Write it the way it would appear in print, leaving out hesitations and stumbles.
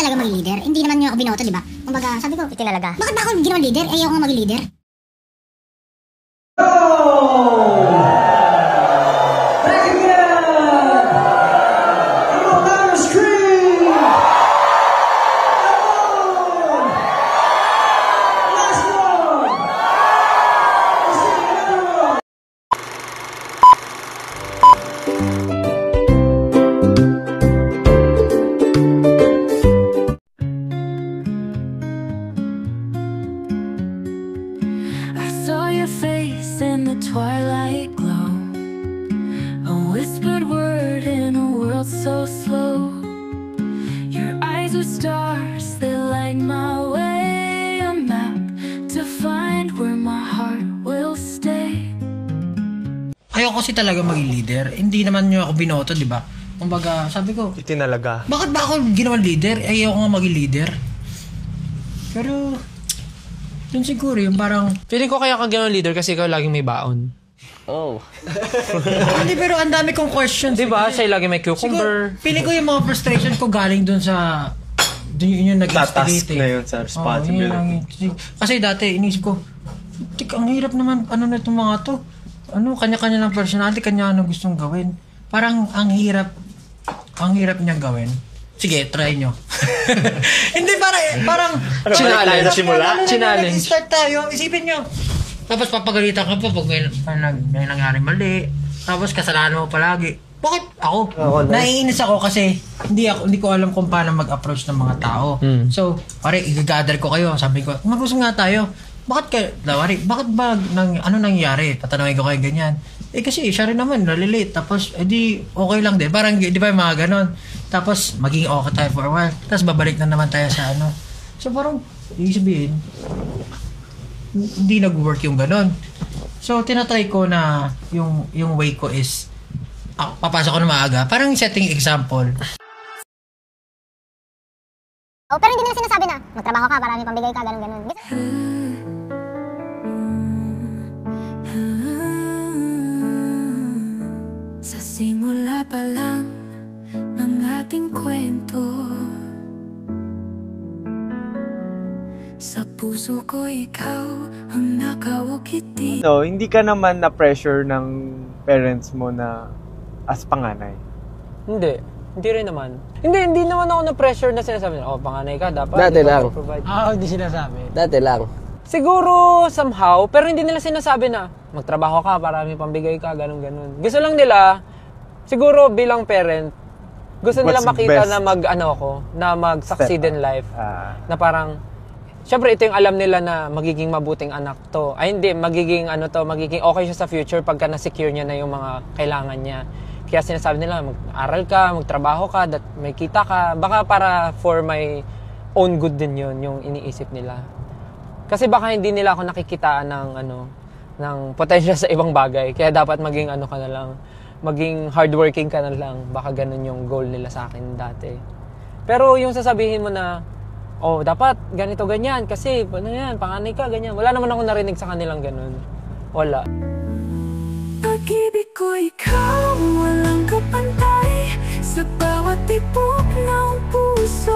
talaga maging leader? Hindi naman niyo ako binoto, di ba? Kumbaga, sabi ko, Itinalaga. bakit ba ako ginawa leader? Eh, ako nga maging leader. In the twilight glow, a whispered word in a world so slow. Your eyes are stars, they light my way, a map to find where my heart will stay. Ayoko kasi talaga maging leader. Hindi naman niyo ako binoto, di ba? Kumbaga, sabi ko, itinalaga. Bakit ba ako ginawang leader? Ayoko nga maging leader. Pero yun siguro, yung parang... Feeling ko kaya ka gano'n leader kasi ikaw laging may baon. Oh. Hindi, pero ang dami kong questions. Diba? Siya lagi may cucumber. Siguro, feeling ko yung mga frustration ko galing dun sa... Yun yung nag-instigate. Task na yun sa responsibility. Kasi dati, inisip ko, ang hirap naman, ano na itong mga to? Ano, kanya-kanya ng personality, kanya ano gustong gawin. Parang ang hirap niyang gawin. Sige, try nyo. Hindi, parang... Challenge. Start tayo, isipin nyo. Tapos papagalitan ka pa pag may nangyari mali. Tapos kasalanan mo palagi. Bakit ako? Naiinis ako kasi hindi ko alam kung paano mag-approach ng mga tao. So, pare, i-gather ko kayo. Sabi ko, mag-usap nga tayo. Bakit ba ano nangyari? Tatanungin ko kayo ganyan. Kasi siya rin naman, nalilate. Tapos, di okay lang din. Parang, di ba yung mga ganon. Tapos, maging okay tayo for a while. Tapos, babalik na naman tayo sa ano. So, parang, ibig sabihin, hindi nag-work yung ganon. So, tinatry ko na yung way ko is, papasok ko na maaga. Parang setting example. Oh, pero hindi nila sinasabi na, magtrabaho ka, para may pambigay ka, ganun-ganun. Sa simula pa lang ng ating kwento, sa puso ko ikaw ang nakawakiti. No, hindi ka naman na-pressure ng parents mo na as panganay? Hindi rin naman. Hindi naman ako na-pressure na sinasabi na, panganay ka, dapat. Dati lang. Hindi sinasabi. Dati lang. Siguro, somehow, pero hindi nila sinasabi na, magtrabaho ka para may pambigay ka, ganun-ganun. Gusto lang nila, siguro bilang parent, gusto nila makita na mag-succeed in life. Na parang, syempre ito yung alam nila na magiging mabuting anak to. Ay hindi, magiging okay siya sa future pagka na-secure niya na yung mga kailangan niya. Kaya sinasabi nila, mag-aral ka, magtrabaho ka, may kita ka. Baka para for my own good din yun, yung iniisip nila. Kasi baka hindi nila ako nakikitaan ng potential sa ibang bagay. Kaya dapat maging ka na lang, maging hardworking ka na lang. Baka ganun yung goal nila sa akin dati. Pero yung sasabihin mo na, dapat ganito ganyan kasi panganay ka ganyan. Wala naman ako narinig sa kanilang ganun. Wala. Pag-ibig ko ikaw, walang kapantay, sa bawat tibok ng puso.